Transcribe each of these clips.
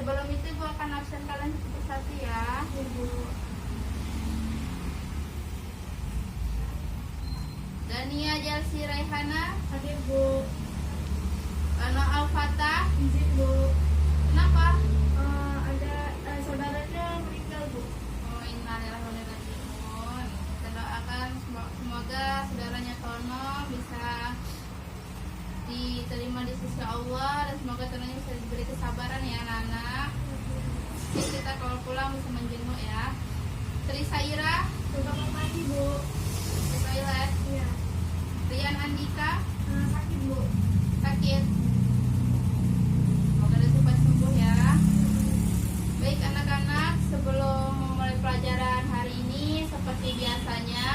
sebelum itu Ibu akan absen kalian satu persatu ya. Ibu. Dania Jalsi Raihana, Hadir Bu. Ana Al-Fatah. Izin Bu. Kenapa? Ada saudaranya meninggal Bu. Oh, innalillahi wa inna ilaihi raji'un. Kita doakan semoga saudaranya Tono bisa diterima di sisi Allah dan semoga Tononya bisa diberi kesabaran ya anak-anak. Jadi kita kalau pulang bisa menjenguk ya. Tri Saira, Coba mandi Bu. ke toilet. Iya. Rian Andika, Sakit Bu. sakit. Semoga dia cepat sembuh ya. Baik anak-anak, sebelum memulai pelajaran hari ini seperti biasanya,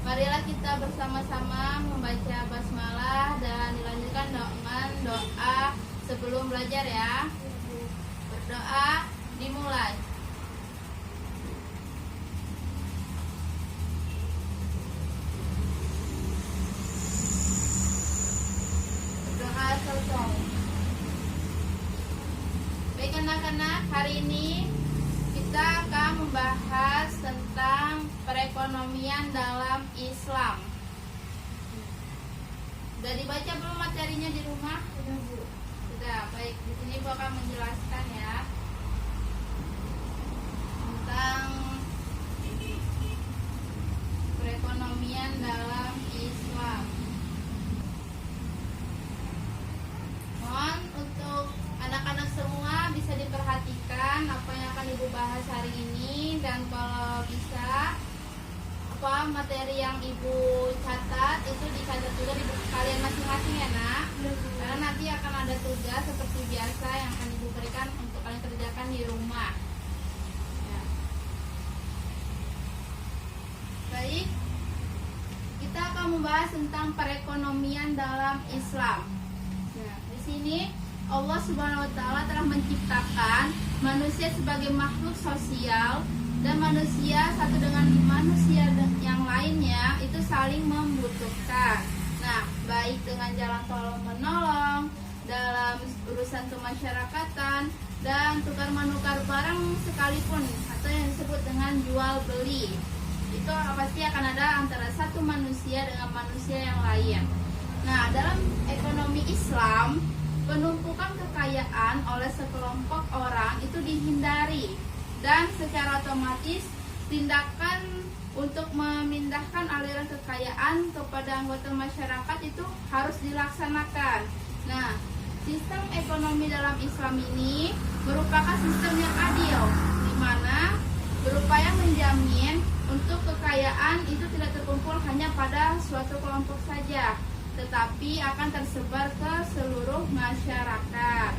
marilah kita bersama-sama membaca basmalah dan dilanjutkan dengan doa sebelum belajar ya. Berdoa dimulai. Berdoa selesai. Baik anak-anak, hari ini kita akan membahas tentang perekonomian dalam Islam. Sudah dibaca belum materinya di rumah? Sudah Bu. Sudah, baik. Di sini Ibu akan menjelaskan ya tentang perekonomian dalam Islam. Mohon untuk anak-anak semua bisa diperhatikan apa yang akan Ibu bahas hari ini, dan kalau bisa materi yang Ibu catat itu dicatat juga di buku kalian masing-masing ya nak. Karena nanti akan ada tugas seperti biasa yang akan Ibu berikan untuk kalian kerjakan di rumah ya. Baik, kita akan membahas tentang perekonomian dalam Islam. Nah, di sini Allah Subhanahu wa taala telah menciptakan manusia sebagai makhluk sosial, dan manusia satu dengan manusia yang lainnya itu saling membutuhkan. Nah, baik dengan jalan tolong menolong, dalam urusan kemasyarakatan, dan tukar menukar barang sekalipun, atau yang disebut dengan jual beli. Itu pasti akan ada antara satu manusia dengan manusia yang lain. Nah, dalam ekonomi Islam, penumpukan kekayaan oleh sekelompok orang itu dihindari, dan secara otomatis tindakan untuk memindahkan aliran kekayaan kepada anggota masyarakat itu harus dilaksanakan. Nah, sistem ekonomi dalam Islam ini merupakan sistem yang adil, di mana berupaya menjamin untuk kekayaan itu tidak terkumpul hanya pada suatu kelompok saja, tetapi akan tersebar ke seluruh masyarakat.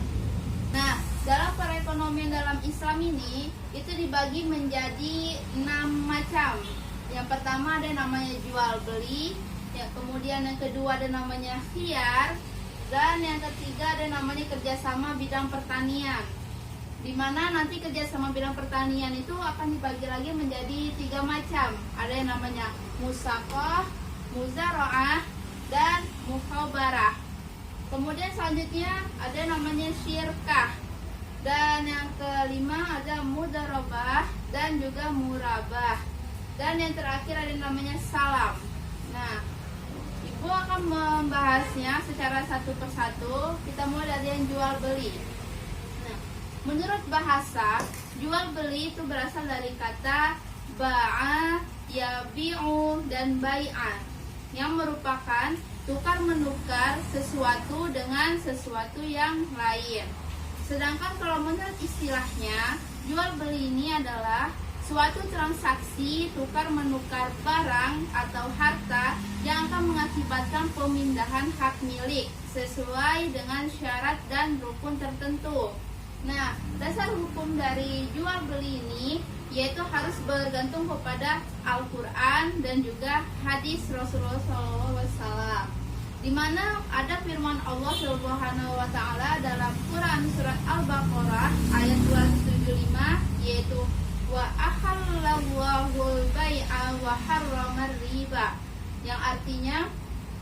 Nah, dalam perekonomian dalam Islam ini itu dibagi menjadi 6 macam. Yang pertama ada namanya jual beli, kemudian yang kedua ada namanya khiyar, dan yang ketiga ada namanya kerjasama bidang pertanian. Dimana nanti kerjasama bidang pertanian itu akan dibagi lagi menjadi 3 macam. Ada yang namanya musaqah, muzara'ah, dan mukhabarah. Kemudian selanjutnya ada namanya syirkah, dan yang kelima ada mudarabah dan juga murabah, dan yang terakhir ada namanya salam. Nah, Ibu akan membahasnya secara satu persatu. Kita mulai dari yang jual beli. Nah, menurut bahasa, jual beli itu berasal dari kata ba'a, yabi'u, dan bai'ah, yang merupakan tukar menukar sesuatu dengan sesuatu yang lain. Sedangkan kalau menurut istilahnya, jual beli ini adalah suatu transaksi tukar menukar barang atau harta yang akan mengakibatkan pemindahan hak milik sesuai dengan syarat dan rukun tertentu. Nah, dasar hukum dari jual beli ini yaitu harus bergantung kepada Al-Quran dan juga hadis Rasulullah SAW, di mana ada firman Allah Subhanahu wa taala dalam Quran surat Al-Baqarah ayat 275, yaitu wa ahallallahu bai'a wa harramar riba, yang artinya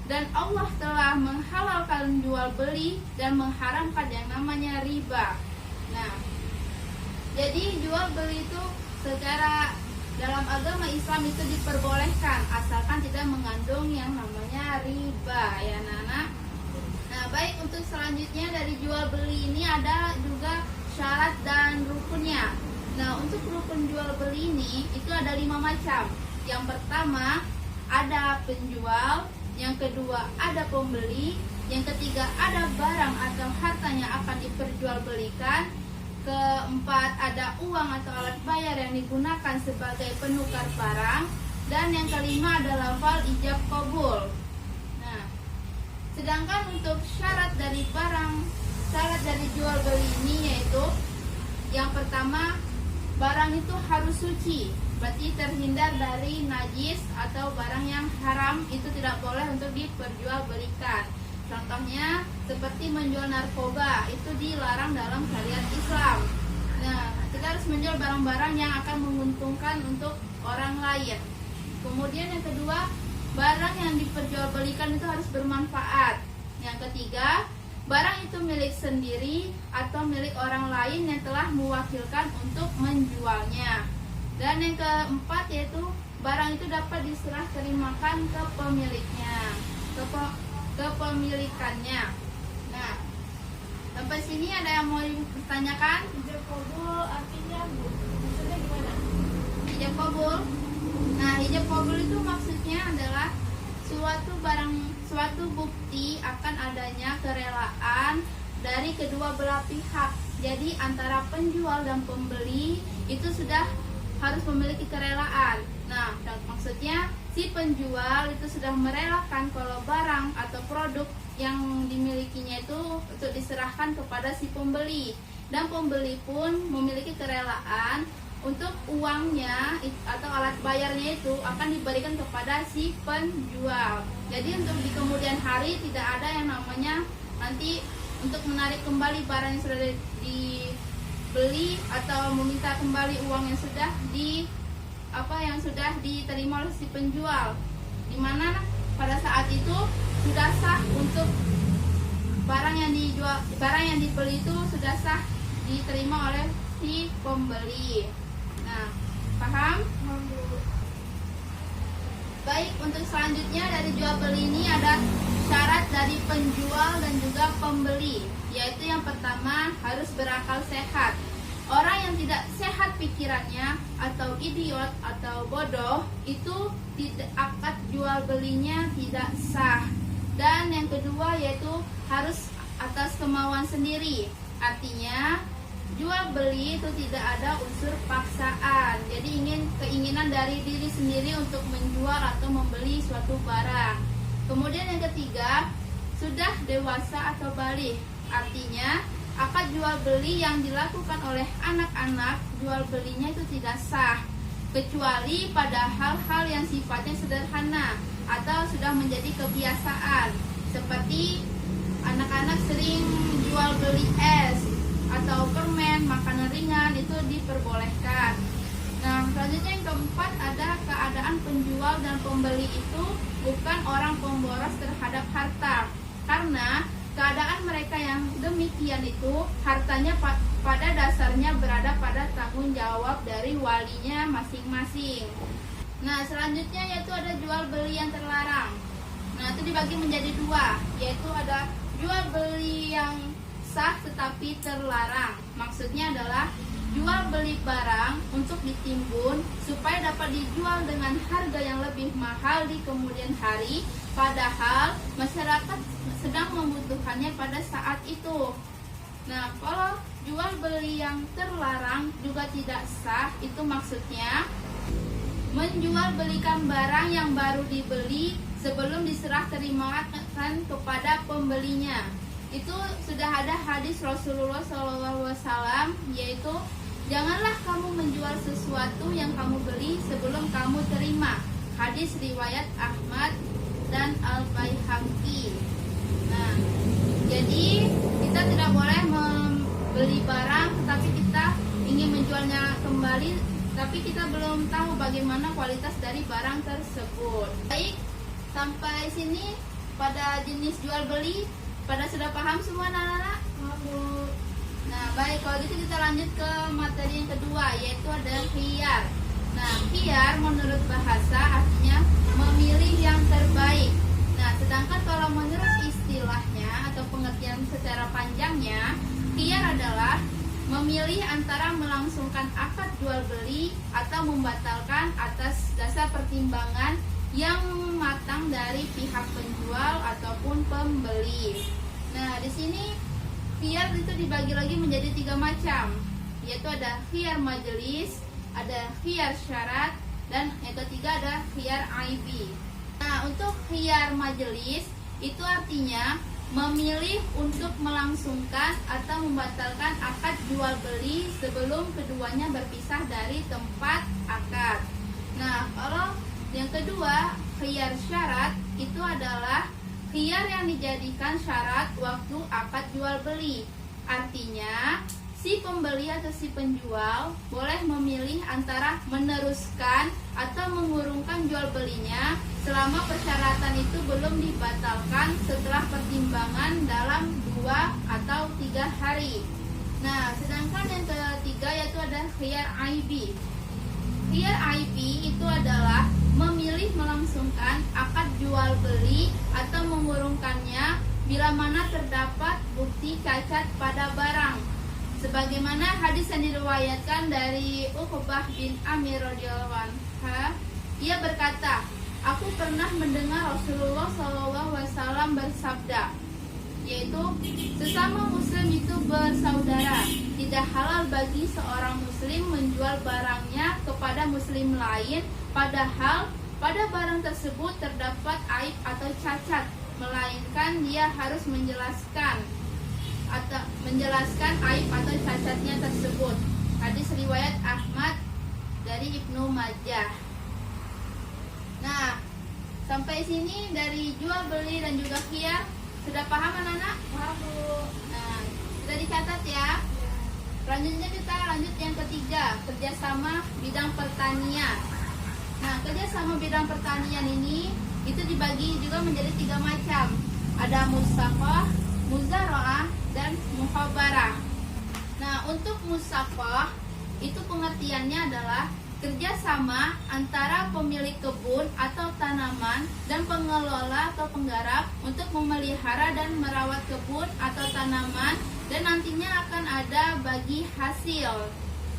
dan Allah telah menghalalkan jual beli dan mengharamkan yang namanya riba. Nah, jadi jual beli itu secara dalam agama Islam itu diperbolehkan asalkan tidak mengandung yang namanya riba ya Nana. Nah, baik, untuk selanjutnya dari jual beli ini ada juga syarat dan rukunnya. Nah, untuk rukun jual beli ini itu ada 5 macam. Yang pertama ada penjual, yang kedua ada pembeli, yang ketiga ada barang atau hartanya akan diperjualbelikan, keempat ada uang atau alat bayar yang digunakan sebagai penukar barang, dan yang kelima ada lafal ijab qabul. Nah, sedangkan untuk syarat dari jual beli ini yaitu yang pertama, barang itu harus suci, berarti terhindar dari najis atau barang yang haram, itu tidak boleh untuk diperjualbelikan. Contohnya seperti menjual narkoba, itu dilarang dalam syariat Islam. Nah, kita harus menjual barang-barang yang akan menguntungkan untuk orang lain. Kemudian yang kedua, barang yang diperjualbelikan itu harus bermanfaat. Yang ketiga, barang itu milik sendiri atau milik orang lain yang telah mewakilkan untuk menjualnya. Dan yang keempat yaitu barang itu dapat diserah terimakan ke pemiliknya, kepemilikannya. Nah, sampai sini ada yang mau ditanyakan? Ijab kabul artinya Bu, maksudnya gimana? Ijab kabul. Nah, ijab kabul itu maksudnya adalah suatu bukti akan adanya kerelaan dari kedua belah pihak. Jadi antara penjual dan pembeli itu sudah harus memiliki kerelaan. Nah, maksudnya si penjual itu sudah merelakan kalau barang atau produk yang dimilikinya itu untuk diserahkan kepada si pembeli, dan pembeli pun memiliki kerelaan untuk uangnya atau alat bayarnya itu akan diberikan kepada si penjual. Jadi untuk di kemudian hari tidak ada yang namanya nanti untuk menarik kembali barang yang sudah dibeli atau meminta kembali uang yang sudah diterima oleh si penjual, dimana pada saat itu sudah sah untuk barang yang dibeli itu sudah sah diterima oleh si pembeli. Nah, paham? Baik, untuk selanjutnya dari jual beli ini ada syarat dari penjual dan juga pembeli, yaitu yang pertama harus berakal sehat. Orang yang tidak sehat pikirannya atau idiot atau bodoh itu akad jual belinya tidak sah. Dan yang kedua yaitu harus atas kemauan sendiri. Artinya jual beli itu tidak ada unsur paksaan. Jadi keinginan dari diri sendiri untuk menjual atau membeli suatu barang. Kemudian yang ketiga, sudah dewasa atau baligh. Artinya akad jual beli yang dilakukan oleh anak-anak, jual belinya itu tidak sah, kecuali pada hal-hal yang sifatnya sederhana atau sudah menjadi kebiasaan, seperti anak-anak sering jual beli es atau permen, makanan ringan, itu diperbolehkan. Nah, selanjutnya yang keempat ada keadaan penjual dan pembeli itu bukan orang pemboros terhadap harta, karena keadaan mereka yang demikian itu hartanya pada dasarnya berada pada tanggung jawab dari walinya masing-masing. Nah, selanjutnya yaitu ada jual beli yang terlarang. Nah, itu dibagi menjadi dua, yaitu ada jual beli yang sah tetapi terlarang. Maksudnya adalah jual beli barang untuk ditimbun supaya dapat dijual dengan harga yang lebih mahal di kemudian hari, padahal masyarakat sedang membutuhkannya pada saat itu. Nah, kalau jual beli yang terlarang juga tidak sah, itu maksudnya menjual belikan barang yang baru dibeli sebelum diserah terimakan kepada pembelinya. Itu sudah ada hadis Rasulullah SAW, yaitu janganlah kamu menjual sesuatu yang kamu beli sebelum kamu terima. Hadis riwayat Ahmad dan Al-Baihaqi. Nah, jadi kita tidak boleh membeli barang tapi kita ingin menjualnya kembali, tapi kita belum tahu bagaimana kualitas dari barang tersebut. Baik, sampai sini pada jenis jual beli pada sudah paham semua anak-anak? Nah, baik, kalau gitu kita lanjut ke materi yang kedua, yaitu ada khiyar. Nah, khiyar menurut bahasa artinya memilih yang terbaik. Nah, sedangkan kalau menurut istilahnya atau pengertian secara panjangnya, khiyar adalah memilih antara melangsungkan akad jual beli atau membatalkan atas dasar pertimbangan yang matang dari pihak penjual ataupun pembeli. Nah, di sini khiyar itu dibagi lagi menjadi 3 macam, yaitu ada khiyar majelis, ada khiyar syarat, dan yang ketiga ada khiyar aibi. Nah, untuk khiyar majelis itu artinya memilih untuk melangsungkan atau membatalkan akad jual beli sebelum keduanya berpisah dari tempat akad. Nah, kalau yang kedua, khiyar syarat itu adalah khiyar yang dijadikan syarat waktu akad jual beli. Artinya, si pembeli atau si penjual boleh memilih antara meneruskan atau mengurungkan jual belinya selama persyaratan itu belum dibatalkan setelah pertimbangan dalam 2 atau 3 hari. Nah, sedangkan yang ketiga yaitu ada khiyar aibi. Khiyar aibi itu adalah memilih melangsungkan akad jual beli atau mengurungkannya bila mana terdapat bukti cacat pada barang. Sebagaimana hadis yang diriwayatkan dari Uqbah bin Amir radhiyallahu anha, ia berkata, "Aku pernah mendengar Rasulullah SAW bersabda, yaitu sesama muslim itu bersaudara. Tidak halal bagi seorang muslim menjual barangnya kepada muslim lain, padahal pada barang tersebut terdapat aib atau cacat, melainkan dia harus menjelaskan aib atau cacatnya tersebut." Hadis riwayat Ahmad dari Ibnu Majah. Nah, sampai sini dari jual beli dan juga khiyar sudah paham anak-anak? Paham, Bu. Nah, sudah dicatat ya. Selanjutnya kita lanjut yang ketiga, kerjasama bidang pertanian. Nah, kerjasama bidang pertanian ini itu dibagi juga menjadi 3 macam. Ada musaqah, muzara'ah, dan muhabarah. Nah, untuk musaqah itu pengertiannya adalah kerjasama antara pemilik kebun atau tanaman dan pengelola atau penggarap untuk memelihara dan merawat kebun atau tanaman, dan nantinya akan ada bagi hasil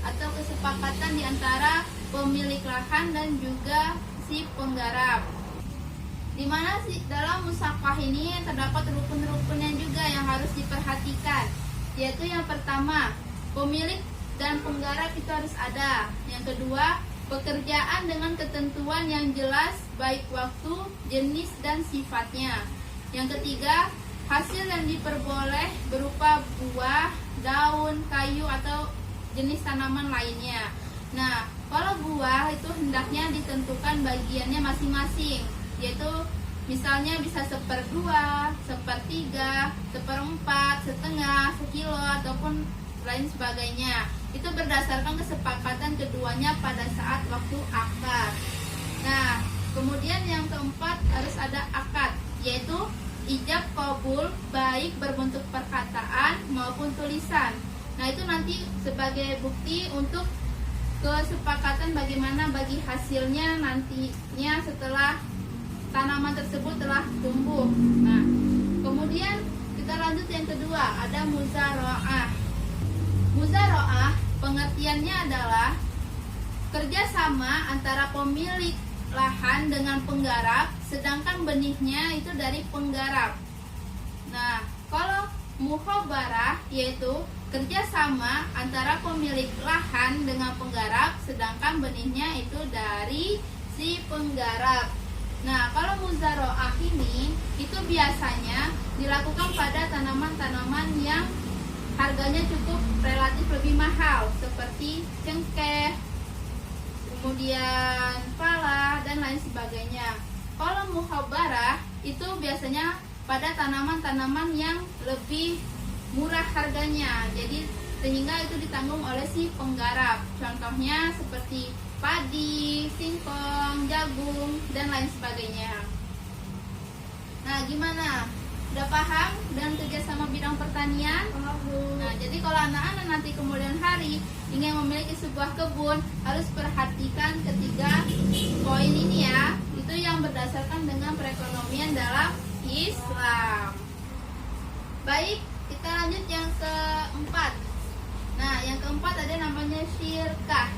atau kesepakatan di antara pemilik lahan dan juga si penggarap. Di mana sih dalam musaqah ini terdapat rukun-rukunnya juga yang harus diperhatikan, yaitu yang pertama, pemilik dan penggarap itu harus ada. Yang kedua, pekerjaan dengan ketentuan yang jelas baik waktu, jenis, dan sifatnya. Yang ketiga, hasil yang diperboleh berupa buah, daun, kayu, atau jenis tanaman lainnya. Nah, kalau buah itu hendaknya ditentukan bagiannya masing-masing, yaitu misalnya bisa 1/2, 1/3, 1/4, setengah, sekilo, ataupun lain sebagainya. Itu berdasarkan kesepakatan keduanya pada saat waktu akad. Nah, kemudian yang keempat harus ada akad, yaitu ijab kabul baik berbentuk perkataan maupun tulisan. Nah, itu nanti sebagai bukti untuk kesepakatan bagaimana bagi hasilnya nantinya setelah tanaman tersebut telah tumbuh. Nah, kemudian kita lanjut yang kedua, ada muzara'ah. Muzara'ah pengertiannya adalah kerjasama antara pemilik lahan dengan penggarap, sedangkan benihnya itu dari penggarap. Nah, kalau muhabarah yaitu kerjasama antara pemilik lahan dengan penggarap, sedangkan benihnya itu dari si penggarap. Nah, kalau muzara'ah ini itu biasanya dilakukan pada tanaman-tanaman yang harganya cukup relatif lebih mahal, seperti cengkeh, kemudian pala, dan lain sebagainya. Kalau muhabarah itu biasanya pada tanaman-tanaman yang lebih murah harganya, jadi sehingga itu ditanggung oleh si penggarap. Contohnya seperti padi, singkong, jagung, dan lain sebagainya. Nah, gimana? Udah paham dan kerjasama bidang pertanian? Paham, Bu. Nah, jadi kalau anak-anak nanti kemudian hari ingin memiliki sebuah kebun, harus perhatikan ketiga poin ini ya. Itu yang berdasarkan dengan perekonomian dalam Islam. Baik, kita lanjut yang keempat. Nah, yang keempat ada namanya syirkah.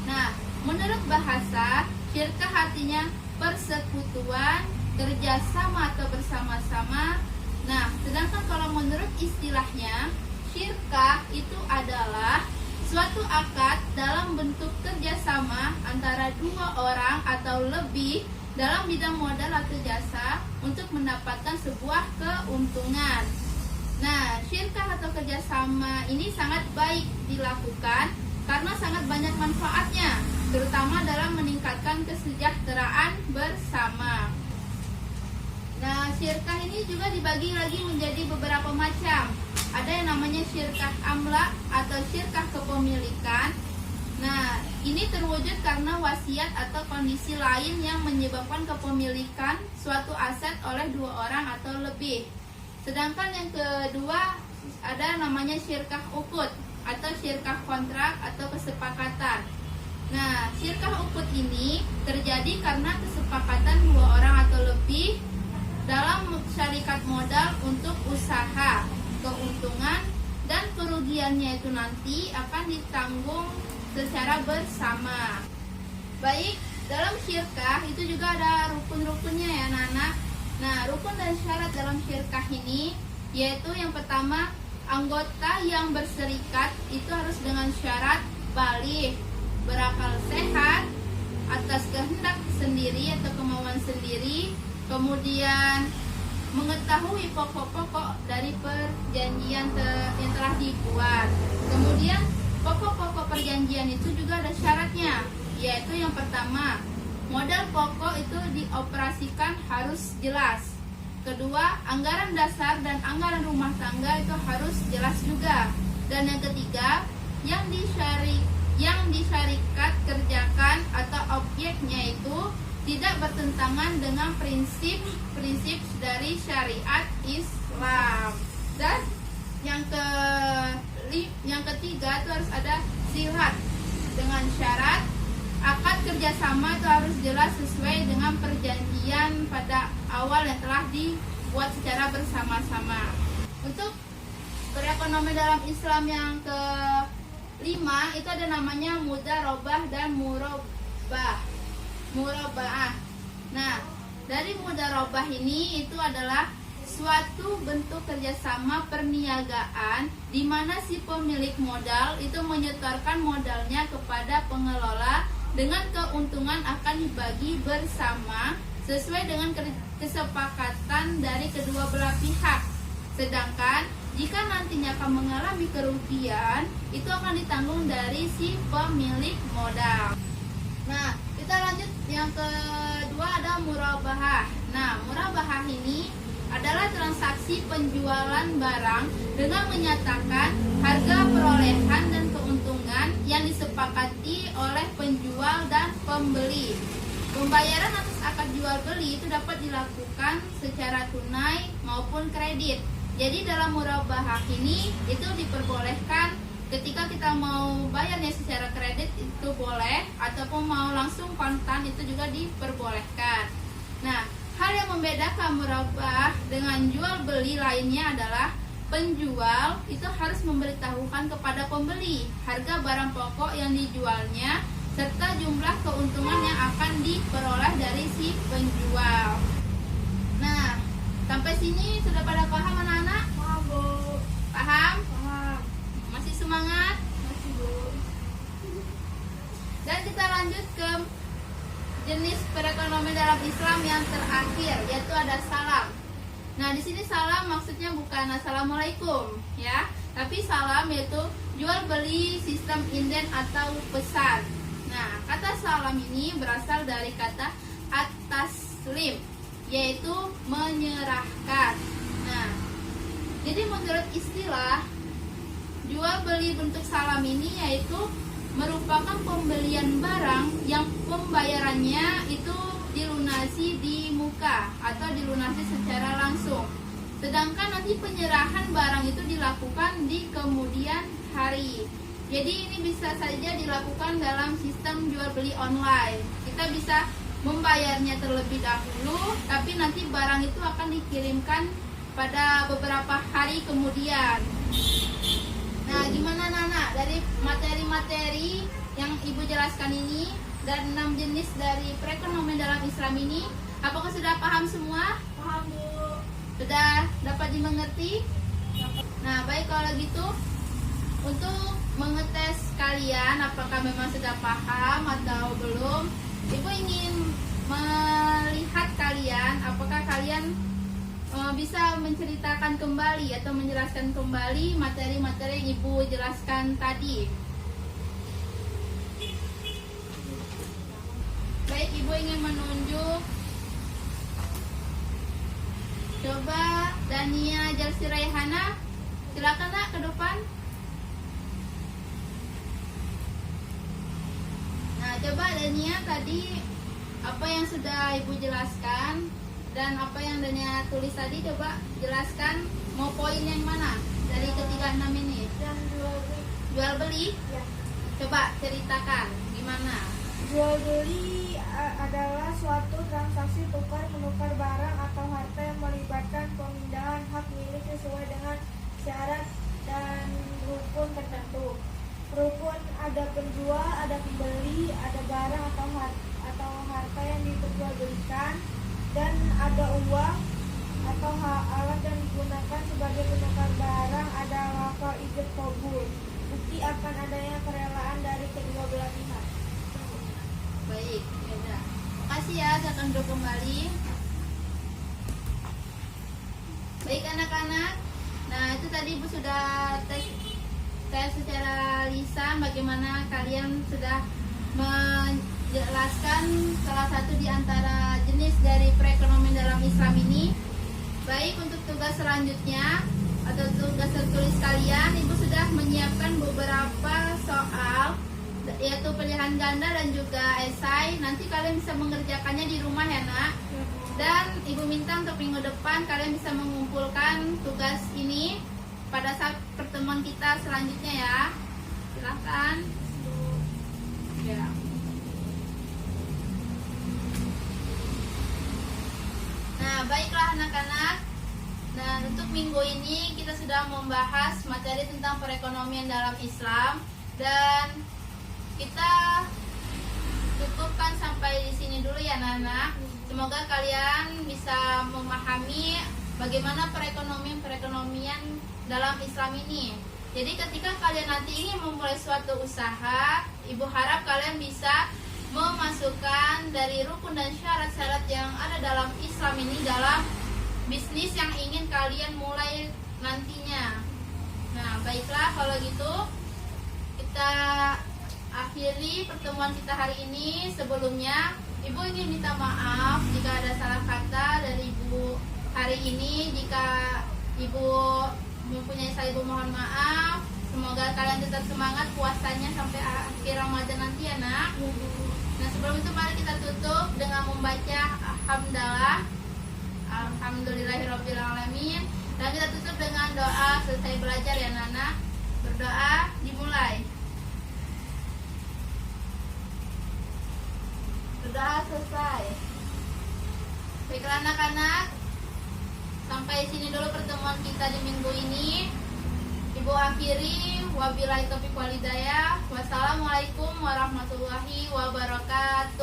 Nah, menurut bahasa, syirkah artinya persekutuan, kerjasama atau bersama-sama. Nah, sedangkan kalau menurut istilahnya, syirkah itu adalah suatu akad dalam bentuk kerjasama antara dua orang atau lebih dalam bidang modal atau jasa untuk mendapatkan sebuah keuntungan. Nah, syirkah atau kerjasama ini sangat baik dilakukan karena sangat banyak manfaatnya, terutama dalam meningkatkan kesejahteraan bersama. Nah, syirkah ini juga dibagi lagi menjadi beberapa macam. Ada yang namanya syirkah amlak atau syirkah kepemilikan. Nah, ini terwujud karena wasiat atau kondisi lain yang menyebabkan kepemilikan suatu aset oleh dua orang atau lebih. Sedangkan yang kedua ada namanya syirkah ukut atau syirkah kontrak atau kesepakatan. Nah, syirkah ukut ini terjadi karena kesepakatan dua orang atau lebih dalam syarikat modal untuk usaha, keuntungan dan kerugiannya itu nanti akan ditanggung secara bersama. Baik, dalam syirkah itu juga ada rukun-rukunnya ya anak-anak. Nah, rukun dan syarat dalam syirkah ini yaitu yang pertama, anggota yang berserikat itu harus dengan syarat baligh, berakal sehat, atas kehendak sendiri atau kemauan sendiri, kemudian mengetahui pokok-pokok dari perjanjian yang telah dibuat. Kemudian pokok-pokok perjanjian itu juga ada syaratnya, yaitu yang pertama, modal pokok itu dioperasikan harus jelas. Kedua, anggaran dasar dan anggaran rumah tangga itu harus jelas juga. Dan yang ketiga, yang disyarikat kerjakan atau objeknya itu tidak bertentangan dengan prinsip-prinsip dari syariat Islam. Dan yang ketiga itu harus ada silat dengan syarat akad kerjasama itu harus jelas sesuai dengan perjanjian pada awal yang telah dibuat secara bersama-sama. Untuk perekonomian dalam Islam yang kelima itu ada namanya mudharabah dan murabaah. Nah, dari mudharabah ini itu adalah suatu bentuk kerjasama perniagaan di mana si pemilik modal itu menyetorkan modalnya kepada pengelola dengan keuntungan akan dibagi bersama sesuai dengan kesepakatan dari kedua belah pihak. Sedangkan jika nantinya akan mengalami kerugian, itu akan ditanggung dari si pemilik modal. Nah, kita lanjut yang kedua ada murabahah. Nah, murabahah ini adalah transaksi penjualan barang dengan menyatakan harga perolehan dan keuntungan yang disepakati oleh penjual dan pembeli. Pembayaran atas akad jual beli itu dapat dilakukan secara tunai maupun kredit. Jadi dalam murabahah ini itu diperbolehkan ketika kita mau bayarnya secara kredit itu boleh, ataupun mau langsung kontan itu juga diperbolehkan. Nah, hal yang membedakan murabah dengan jual beli lainnya adalah penjual itu harus memberitahukan kepada pembeli harga barang pokok yang dijualnya serta jumlah keuntungan yang akan diperoleh dari si penjual. Nah, sampai sini sudah pada paham anak-anak? Paham, Bu. Paham? Paham. Masih semangat? Masih, Bu. Dan kita lanjut ke jenis perekonomian dalam Islam yang terakhir, yaitu ada salam. Nah, di sini salam maksudnya bukan assalamualaikum ya, tapi salam yaitu jual beli sistem inden atau pesan. Nah, kata salam ini berasal dari kata at-taslim, yaitu menyerahkan. Nah, jadi menurut istilah jual beli bentuk salam ini yaitu merupakan pembelian barang yang pembayarannya itu dilunasi di muka atau dilunasi secara langsung. Sedangkan nanti penyerahan barang itu dilakukan di kemudian hari. Jadi ini bisa saja dilakukan dalam sistem jual beli online. Kita bisa membayarnya terlebih dahulu, tapi nanti barang itu akan dikirimkan pada beberapa hari kemudian. Nah, gimana Nana dari materi-materi yang Ibu jelaskan ini dan 6 jenis dari perekonomian dalam Islam ini, apakah sudah paham semua? Paham, Bu. Sudah dapat dimengerti? Nah, baik kalau gitu, untuk mengetes kalian apakah memang sudah paham atau belum, Ibu ingin melihat kalian apakah kalian bisa menceritakan kembali atau menjelaskan kembali materi-materi yang Ibu jelaskan tadi. Baik, Ibu ingin menunjuk. Coba Dania Jalsi Raihana, silakan Nak ke depan. Nah, coba Dania tadi apa yang sudah Ibu jelaskan dan apa yang Dania tulis tadi, coba jelaskan mau poin yang mana dari ketiga 6 ini. Yang Jual beli? ya. Coba ceritakan gimana. Jual beli adalah suatu transaksi tukar menukar barang atau harta yang melibatkan pemindahan hak milik sesuai dengan syarat dan rukun tertentu. Rukun ada penjual, ada pembeli, ada barang atau harta yang diperjualbelikan, dan ada uang atau alat yang digunakan sebagai penukar barang. Ada lafal ijab qabul, bukti akan adanya kerelaan dari kedua belah pihak. Baik, ya udah. Makasih ya, saya akan duduk kembali. Baik anak-anak. Nah, itu tadi Ibu sudah tes secara lisan bagaimana kalian sudah menjelaskan salah satu di antara jenis dari perekonomian dalam Islam ini. Baik, untuk tugas selanjutnya atau tugas tertulis kalian, Ibu sudah menyiapkan beberapa soal, yaitu pilihan ganda dan juga esai. Nanti kalian bisa mengerjakannya di rumah ya Nak. Dan Ibu minta untuk minggu depan kalian bisa mengumpulkan tugas ini pada saat pertemuan kita selanjutnya ya. Silakan. Ya. Nah, baiklah anak-anak. Nah, untuk minggu ini kita sudah membahas materi tentang perekonomian dalam Islam, dan kita cukupkan sampai di sini dulu ya Nana. Semoga kalian bisa memahami bagaimana perekonomian dalam Islam ini. Jadi ketika kalian nanti ingin memulai suatu usaha, Ibu harap kalian bisa memasukkan dari rukun dan syarat-syarat yang ada dalam Islam ini dalam bisnis yang ingin kalian mulai nantinya. Nah, baiklah kalau gitu kita akhiri pertemuan kita hari ini. Sebelumnya Ibu ingin minta maaf jika ada salah kata dari Ibu hari ini. Jika Ibu mempunyai salah, Ibu mohon maaf. Semoga kalian tetap semangat puasanya sampai akhir Ramadan nanti ya Nak. Nah, sebelum itu mari kita tutup dengan membaca Alhamdulillah, Alhamdulillahirrabbilalamin. Dan kita tutup dengan doa selesai belajar ya Nana. Berdoa dimulai. Berdoa selesai. Baiklah anak-anak, sampai sini dulu pertemuan kita di minggu ini. Ibu akhiri, wabillahi taufiq wal hidayah. Wassalamualaikum warahmatullahi wabarakatuh.